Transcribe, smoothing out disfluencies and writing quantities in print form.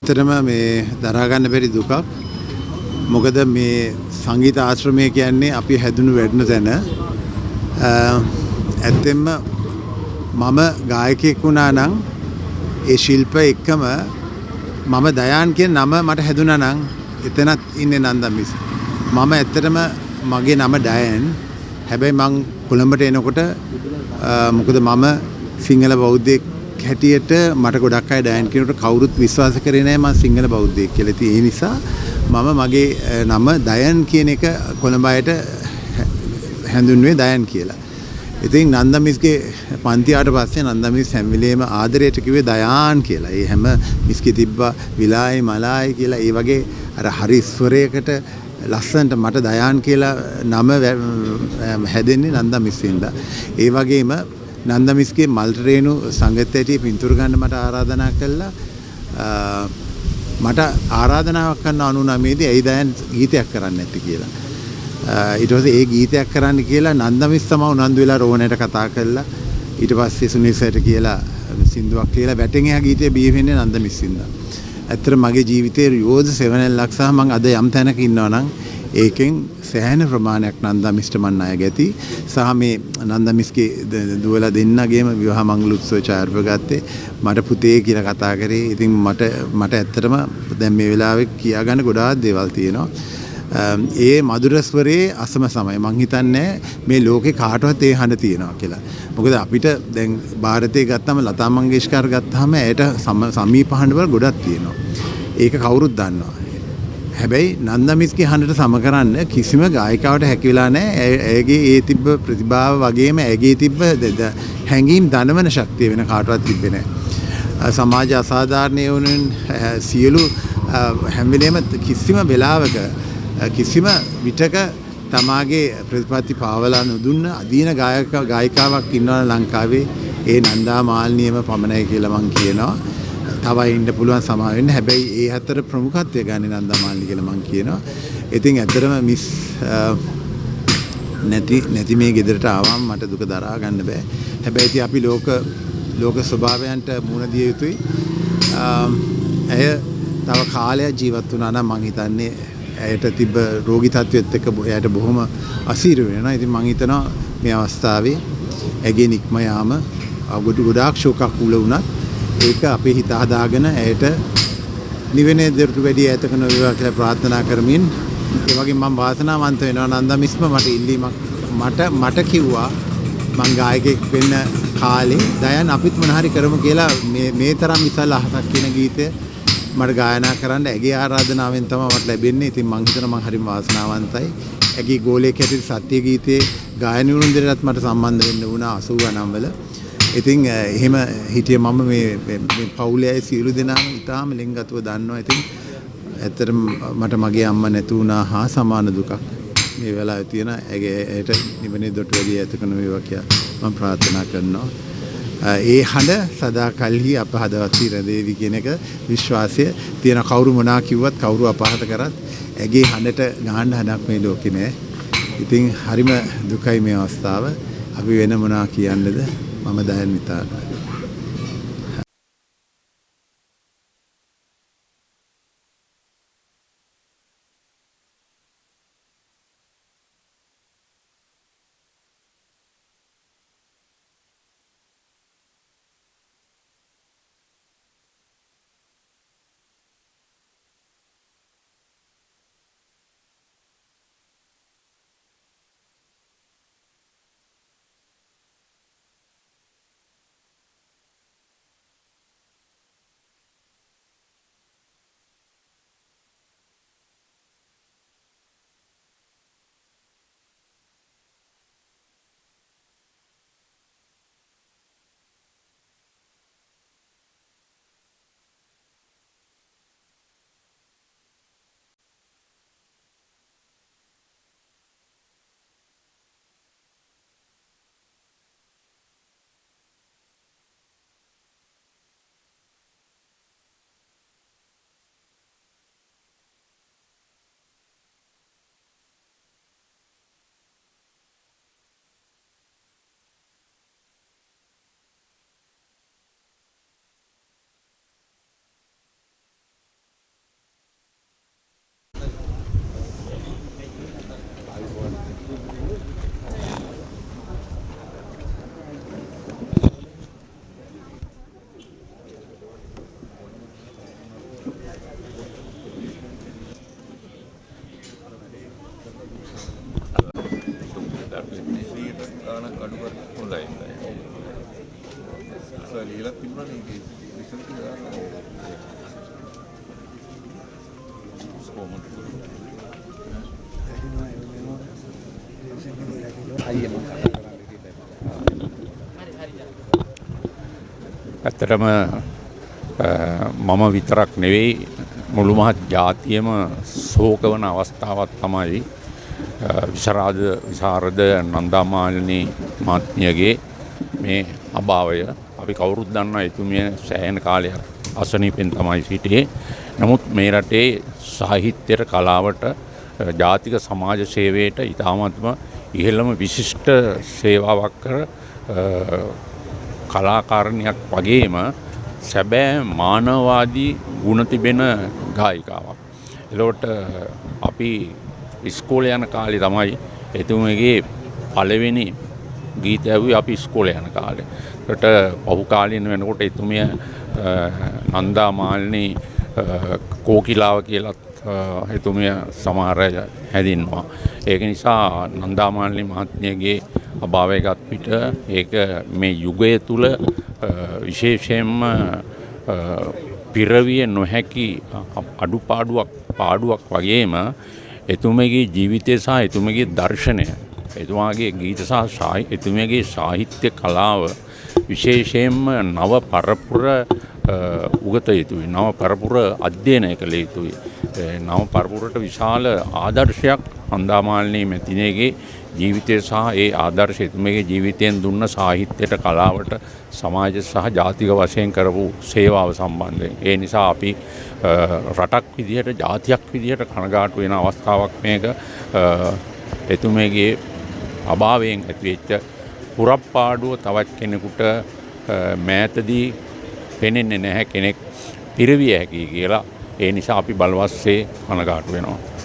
ඇත්තටම මේ දරා ගන්න බැරි දුකක්. මොකද මේ සංගීත ආශ්‍රමය කියන්නේ අපි හැදුණු වැඩන තැන. ඇත්තෙන්ම මම ගායකයෙක් වුණා නම් ඒ ශිල්ප එක්කම මම දයාන් කියන නම මට හැදුනා නම් එතනත් ඉන්නේ නන්දා මිස්. මම ඇත්තටම මගේ නම ඩයන්. හැබැයි මං කොළඹට එනකොට මොකද මම සිංහල බෞද්ධයෙක් හැටියට මට ගොඩක් අය ඩයන් කියනකොට කවුරුත් විශ්වාස කරේ නැහැ මම සිංහල බෞද්ධයෙක් කියලා. ඉතින් ඒ නිසා මම මගේ නම දයන් කියන එක කොළඹ අයට හැඳුන්වුවේ දයන් කියලා. ඉතින් නන්දා මිස්ගේ පන්ති ආවට පස්සේ නන්දා මිස් හැම වෙලේම ආදරයට කිව්වේ දයාන් කියලා. ඒ හැම මිස්ගේ තිබ්බා විලායි මලායි කියලා ඒ වගේ අර හරි ස්වරයකට ලස්සනට මට දයාන් කියලා නම හැදෙන්නේ නන්දා මිස් හින්දා. ඒ වගේම නන්දා මිස්ගේ මල්ටරේනු සංගීතයේ පින්තූර ගන්න මට ආරාධනා කළා. මට ආරාධනාවක් කරන 99 දී ඇයි දයන් ගීතයක් කරන්නේ නැති කියලා. ඊට පස්සේ ඒ ගීතයක් කරන්න කියලා නන්දා මිස් තමයි උනන්දු වෙලා රෝහණයට කතා කළා. ඊට පස්සේ සුනිල් සර්ට කියලා සින්දුවක් කියලා වැටෙන් එහා ගීතේ බිහි වෙන්නේ නන්දා මිස් හින්දා. ඇත්තට මගේ ජීවිතේ යෝධ සෙවණල් ලක්ෂ සහ මම අද යම් තැනක ඉන්නවා නම් ඒකෙන් සෑහෙන ප්‍රමාණයක් නන්දා මිස්ට මන් ණය ගැති. සහ මේ නන්දා මිස්ගේ දුවලා දෙන්නගේම විවාහ මංගල උත්සව ඡායාරූප ගත්තේ මට පුතේ කියලා කතා කරේ. ඉතින් මට ඇත්තටම දැන් මේ වෙලාවේ කියා ගන්න ගොඩාක් දේවල් තියෙනවා. ඒ මధుර ස්වරයේ අසම සමය මං හිතන්නේ මේ ලෝකේ කාටවත් ඒ හඬ තියෙනවා කියලා. මොකද අපිට දැන් ಭಾರತයේ ගත්තම ලතා මංගেশකර් ගත්තාම ඇයට සමීප හඬවල් ගොඩක් තියෙනවා. ඒක කවුරුත් දන්නවා. හැබැයි නන්දා මිස්ගේ හඬට සම කරන්න කිසිම ගායිකාවට හැකි වෙලා නැහැ. ඇයගේ ඒ තිබ්බ ප්‍රතිභාව වගේම ඇයගේ තිබ්බ හැඟීම් දනවන ශක්තිය වෙන කාටවත් තිබ්බේ නැහැ. සමාජ අසාධාරණ වුණෙන් සියලු හැම වෙලේම කිසිම වෙලාවක කිසිම විටක තමාගේ ප්‍රතිපත්ති පාවලා නොදුන්න අදීන ගායිකාවක් ඉන්නවා ලංකාවේ ඒ නන්දා මාල්නියම පමණයි කියලා මං කියනවා. තවයි ඉන්න පුළුවන් සමා වෙන්න. හැබැයි ඒ අතර ප්‍රමුඛත්වය ගන්නේ නන්දා මාල්නි කියලා මං කියනවා. ඉතින් ඇත්තටම මිස් නැති මේ ගෙදරට ආවම මට දුක දරා ගන්න බෑ. හැබැයි ඉතින් අපි ලෝක ස්වභාවයන්ට මුහුණ දිය යුතුයි. ඇය තව කාලයක් ජීවත් වුණා නම් මං හිතන්නේ ඇයට තිබ්බ රෝගී තත්ත්වෙත් එක්ක එයාට බොහොම අසීරු වෙනවා. ඉතින් මං හිතනවා මේ අවස්ථාවේ ඇගේ නික්ම යාම ගොඩාක් ශෝකකුල වුණත් ඒක අපේ හිත හදාගෙන ඇයට නිවෙනේ දරට වැඩි ඈතක නොවේවා කියලා ප්‍රාර්ථනා කරමින් ඒ වගේම මම වාසනාවන්ත වෙනවා නන්දා මිස්ම මට ඉල්ලීමක් මට කිව්වා මං ගායකයෙක් වෙන්න කාලේ දයන් අපිත් මොන හරි කරමු කියලා මේ තරම් විශාල අහසක් කියන ගීතය මට ගායනා කරන්න ඇගේ ආරාධනාවෙන් තමයි මට ලැබෙන්නේ. ඉතින් මං හිතනවා මං හරිම වාසනාවන්තයි. ඇගේ ගෝලයක් හැටියට සත්‍ය ගීතයේ ගායන වුණුන්දරටත් මට සම්බන්ධ වෙන්න වුණා 80 ගණන් වල. ඉතින් එහෙම හිටියේ මම මේ පවුලේ අය සියලු දෙනාම ඉතාම ලෙන්ගතුව දන්නවා. ඉතින් ඇත්තටම මට මගේ අම්මා නැතු වුණා හා සමාන දුකක් මේ වෙලාවේ තියෙන. ඇයට නිවනේ දොට වැඩි ඈතක නොවේවා කියලා මම ප්‍රාර්ථනා කරනවා. ඒ හඬ සදා කල්හි අප හදවත රැඳේවි කියන එක විශ්වාසය තියෙන. කවුරු මොනා කිව්වත් කවුරු අපහාත කරත් ඇගේ හඬට ගහන්න හඬක් මේ ලෝකේ නෑ. ඉතින් හරිම දුකයි මේ අවස්ථාව. අපි වෙන මොනා කියන්නද? මම දයන් විතාරයි. කොහොමද? ඇත්තටම මම විතරක් නෙවෙයි මුළු මහත් ජාතියම ශෝක වන අවස්ථාවක් තමයි විශාරද නන්දාමාලිනී මහත්මියගේ මේ අභාවය. අපි කවුරුත් දන්නවා එතුමිය සෑහෙන කාලයක් අසනීපෙන් තමයි සිටියේ. නමුත් මේ රටේ සාහිත්‍යයට කලාවට ජාතික සමාජ සේවයට ඉතාමත්ම ඉහළම විශිෂ්ට සේවාවක් කර කලාකාරණයක් වගේම සැබෑ මානවවාදී ගුණ තිබෙන ගායිකාවක්. එතකොට අපි ඉස්කෝලේ යන කාලේ තමයි එතුමියගේ පළවෙනි ගීත ඇහුවේ අපි ඉස්කෝලේ යන කාලේ. ඒකට පහු කාලීන වෙනකොට එතුමිය නන්දාමාලිනී කෝකිලාව කියලා එතුමිය සමහර හැදින්නවා. ඒක නිසා නන්දාමාලිනී මහත්මියගේ අභාවයගත් පිට ඒක මේ යුගය තුල විශේෂයෙන්ම පිරවිය නොහැකි පාඩුවක් වගේම එතුමියගේ ජීවිතය සහ එතුමියගේ දර්ශනය, එතුමාගේ ගීත සහ එතුමියගේ සාහිත්‍ය කලාව විශේෂයෙන්ම නව පරපුර උගත යුතුයි. නව පරපුර අධ්‍යයනය කළ යුතුයි. නව පරපුරට විශාල ආදර්ශයක් නන්දාමාලිනී මැතිණියගේ ජීවිතය සහ ඒ ආදර්ශය එතුමියගේ ජීවිතයෙන් දුන්න සාහිත්‍යයට කලාවට සමාජ සහ ජාතික වශයෙන් කරපු සේවාව සම්බන්ධයෙන්. ඒ නිසා අපි රටක් විදිහට ජාතියක් විදිහට කනගාටු වෙන අවස්ථාවක් මේක. එතුමියගේ අභාවයෙන් ඇතිවෙච්ච පුරප්පාඩුව තවත් කෙනෙකුට මෑතදී පෙනෙන්නේ නැහැ කෙනෙක් පිරවිය හැකි කියලා. ඒ නිසා අපි බලවත්සේ කනගාටු වෙනවා.